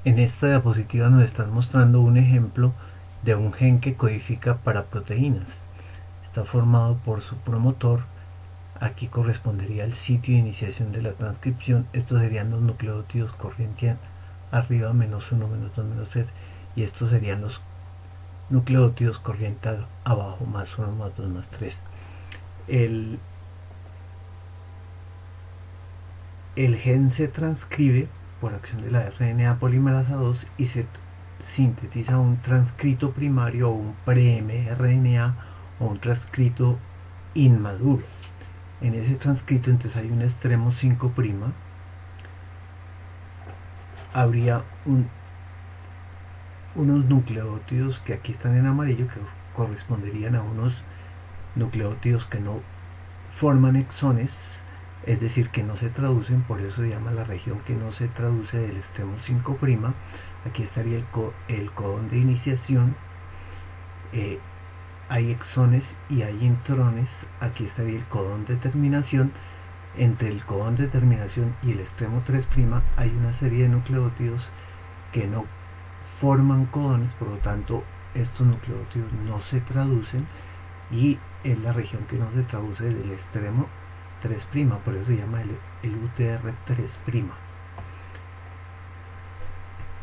En esta diapositiva nos están mostrando un ejemplo de un gen que codifica para proteínas. Está formado por su promotor. Aquí correspondería al sitio de iniciación de la transcripción. Estos serían los nucleótidos corriente arriba, menos 1, menos 2, menos 3. Y estos serían los nucleótidos corriente abajo, más 1, más 2, más 3. El, el gen se transcribe por acción de la RNA polimerasa 2 y se sintetiza un transcrito primario o un pre-mRNA o un transcrito inmaduro. En ese transcrito entonces hay un extremo 5', habría unos nucleótidos que aquí están en amarillo que corresponderían a unos nucleótidos que no forman exones, es decir, que no se traducen, por eso se llama la región que no se traduce del extremo 5'. Aquí estaría el codón de iniciación, hay exones y hay intrones, aquí estaría el codón de terminación. Entre el codón de terminación y el extremo 3' hay una serie de nucleótidos que no forman codones, por lo tanto estos nucleótidos no se traducen y es la región que no se traduce del extremo 3', por eso se llama el UTR3'.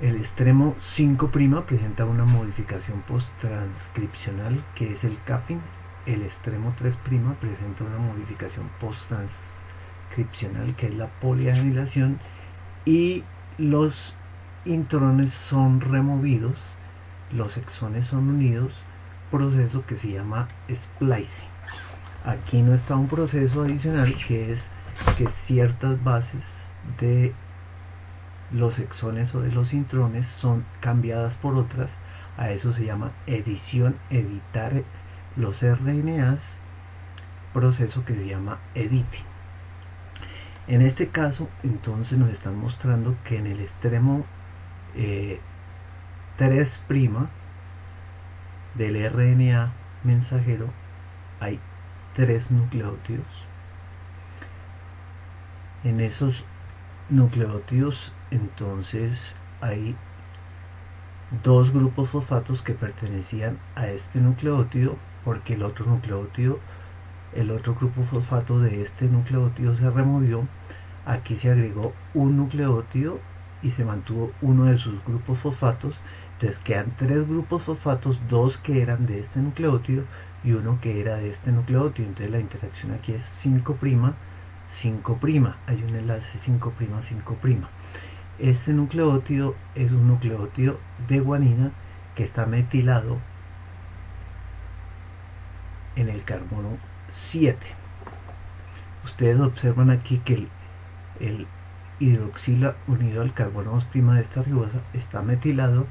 El extremo 5' presenta una modificación post-transcripcional que es el capping. El extremo 3' presenta una modificación post-transcripcional que es la polianilación y los intrones son removidos, los exones son unidos, proceso que se llama splicing. Aquí no está un proceso adicional que es que ciertas bases de los exones o de los intrones son cambiadas por otras. A eso se llama edición, editar los RNAs, proceso que se llama editing. En este caso entonces nos están mostrando que en el extremo 3' del RNA mensajero hay 3 nucleótidos. En esos nucleótidos entonces hay 2 grupos fosfatos que pertenecían a este nucleótido, porque el otro nucleótido, el otro grupo fosfato de este nucleótido se removió. Aquí se agregó un nucleótido y se mantuvo uno de sus grupos fosfatos. Entonces quedan 3 grupos fosfatos, 2 que eran de este nucleótido y uno que era de este nucleótido. Entonces la interacción aquí es 5', 5'. Hay un enlace 5', 5'. Este nucleótido es un nucleótido de guanina que está metilado en el carbono 7. Ustedes observan aquí que el hidroxila unido al carbono 2' de esta ribosa está metilado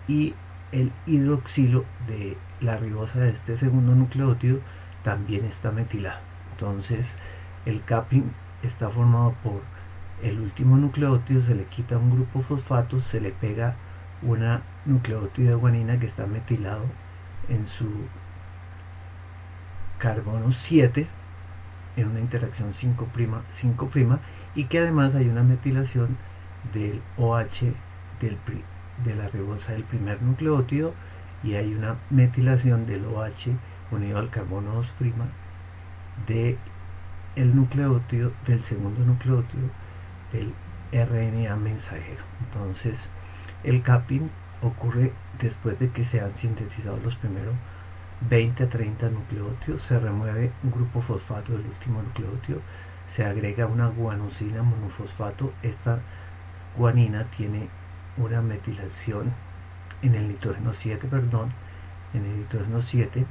y el hidroxilo de la ribosa de este segundo nucleótido también está metilado. Entonces el capping está formado por el último nucleótido, se le quita un grupo fosfato, se le pega una nucleótido de guanina que está metilado en su carbono 7 en una interacción 5', 5', y que además hay una metilación del OH de la ribosa del primer nucleótido y hay una metilación del OH unido al carbono 2' de el nucleótido del segundo nucleótido del RNA mensajero. Entonces el capping ocurre después de que se han sintetizado los primeros 20 a 30 nucleótidos, se remueve un grupo fosfato del último nucleótido, se agrega una guanosina monofosfato. Esta guanina tiene una metilación en el nitrógeno 7, en el nitrógeno 7.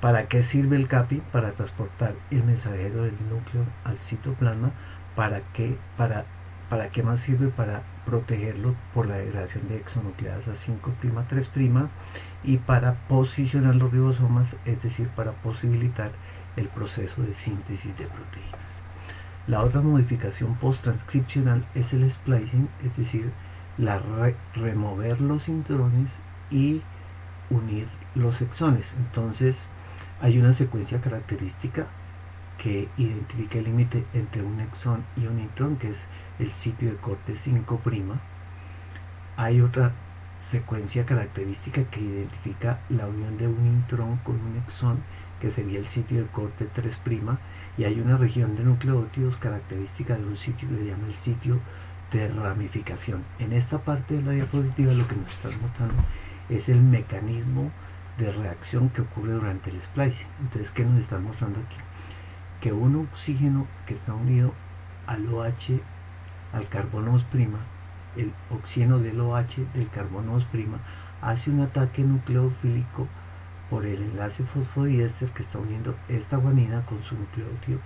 ¿Para qué sirve el capping? Para transportar el mensajero del núcleo al citoplasma. ¿Para qué más sirve? Para protegerlo por la degradación de exonucleasas 5', 3' y para posicionar los ribosomas, es decir, para posibilitar el proceso de síntesis de proteínas. La otra modificación post-transcripcional es el splicing, es decir, remover los intrones y unir los exones. Entonces hay una secuencia característica que identifica el límite entre un exón y un intrón, que es el sitio de corte 5'. hay otra secuencia característica que identifica la unión de un intrón con un exón, que sería el sitio de corte 3', y hay una región de nucleótidos característica de un sitio que se llama el sitio de ramificación. En esta parte de la diapositiva lo que nos están mostrando es el mecanismo de reacción que ocurre durante el splicing. Entonces, ¿qué nos están mostrando aquí? Que un oxígeno que está unido al OH, al carbono 2', el oxígeno del OH del carbono 2', hace un ataque nucleofílico por el enlace fosfodiéster que está uniendo esta guanina con su nucleótido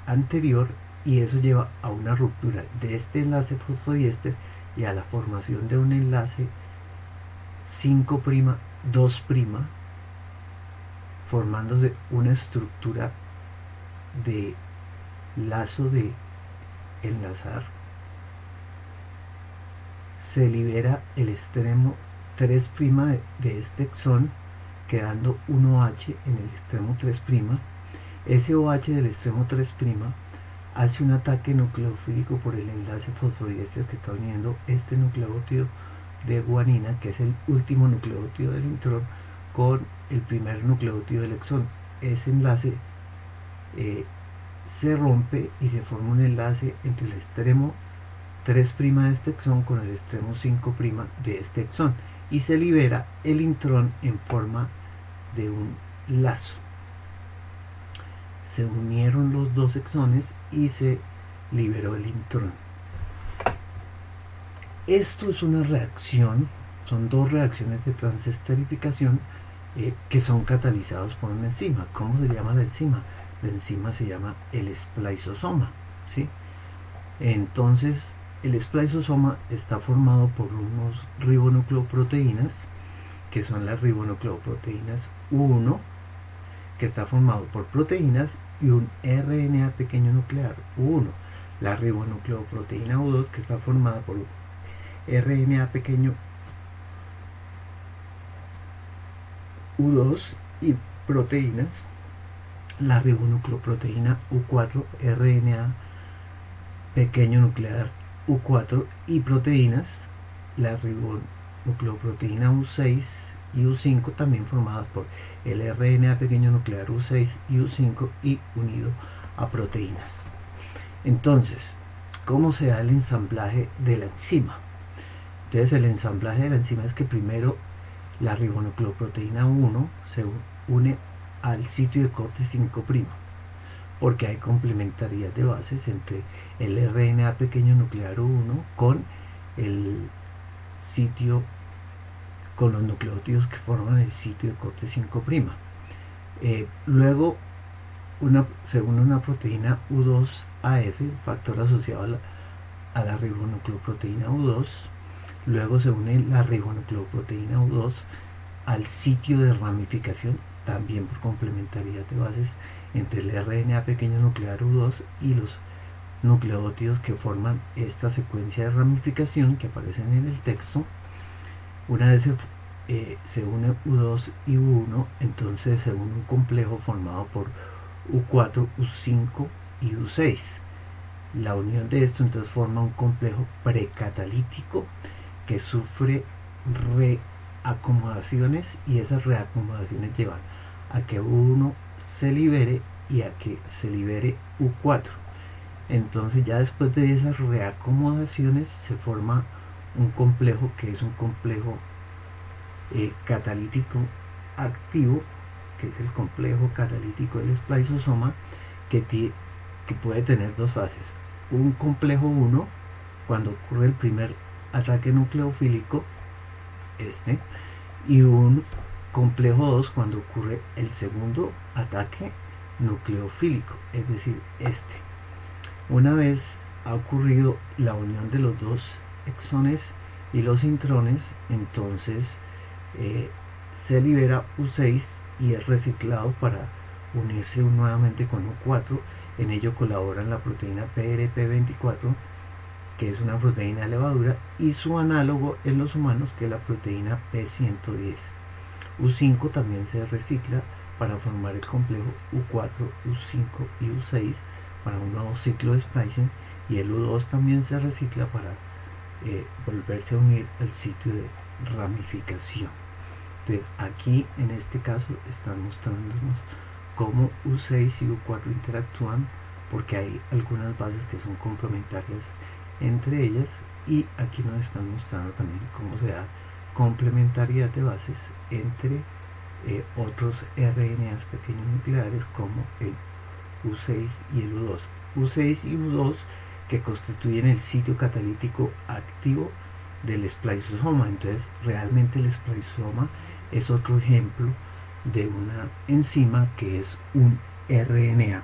anterior, y eso lleva a una ruptura de este enlace fosfodiéster y a la formación de un enlace 5'2', formándose una estructura de lazo de enlazar. Se libera el extremo 3' de este exón, quedando un OH en el extremo 3'. Ese OH del extremo 3' hace un ataque nucleofílico por el enlace fosfodiéster que está uniendo este nucleótido de guanina, que es el último nucleótido del intrón, con el primer nucleótido del exón. Ese enlace se rompe y se forma un enlace entre el extremo 3' de este exón con el extremo 5' de este exón, y se libera el intrón en forma de un lazo. Se unieron los dos exones y se liberó el intrón. Esto es una reacción, son dos reacciones de transesterificación que son catalizados por una enzima. ¿Cómo se llama la enzima? La enzima se llama el spliceosoma, ¿sí? Entonces, el spliceosoma está formado por unos ribonucleoproteínas, que son las ribonucleoproteínas U1, que está formado por proteínas, y un RNA pequeño nuclear U1. La ribonucleoproteína U2, que está formada por RNA pequeño U2 y proteínas. La ribonucleoproteína U4, RNA pequeño nuclear U4 y proteínas. La ribonucleoproteína U6 y U5, también formadas por el RNA pequeño nuclear U6 y U5 y unido a proteínas. Entonces, ¿cómo se da el ensamblaje de la enzima? Entonces, el ensamblaje de la enzima es que primero la ribonucleoproteína 1 se une al sitio de corte 5', porque hay complementariedad de bases entre el RNA pequeño nuclear 1 con el sitio, con los nucleótidos que forman el sitio de corte 5'. Luego se une una proteína U2AF, factor asociado a la ribonucleoproteína U2. Luego se une la ribonucleoproteína U2 al sitio de ramificación, también por complementariedad de bases entre el RNA pequeño nuclear U2 y los nucleótidos que forman esta secuencia de ramificación que aparecen en el texto. Una vez se une U2 y U1, entonces se une un complejo formado por U4, U5 y U6. La unión de esto entonces forma un complejo precatalítico que sufre reacomodaciones, y esas reacomodaciones llevan a que U1 se libere y a que se libere U4. Entonces, ya después de esas reacomodaciones se forma un complejo que es un complejo catalítico activo, que es el complejo catalítico del spliceosoma, que puede tener dos fases: un complejo 1 cuando ocurre el primer ataque nucleofílico, y un complejo 2 cuando ocurre el segundo ataque nucleofílico, es decir, Una vez ha ocurrido la unión de los dos exones y los intrones, entonces se libera U6 y es reciclado para unirse nuevamente con U4. En ello colaboran la proteína PRP24, que es una proteína de levadura, y su análogo en los humanos, que es la proteína P110. U5 también se recicla para formar el complejo U4, U5 y U6 para un nuevo ciclo de splicing, y el U2 también se recicla para volverse a unir al sitio de ramificación. Entonces, aquí en este caso están mostrándonos cómo U6 y U4 interactúan, porque hay algunas bases que son complementarias entre ellas, y aquí nos están mostrando también cómo se da complementariedad de bases entre otros RNAs pequeños nucleares como el U6 y el U2. U6 y U2 que constituyen el sitio catalítico activo del spliceosoma. Entonces, realmente el spliceosoma es otro ejemplo de una enzima que es un RNA.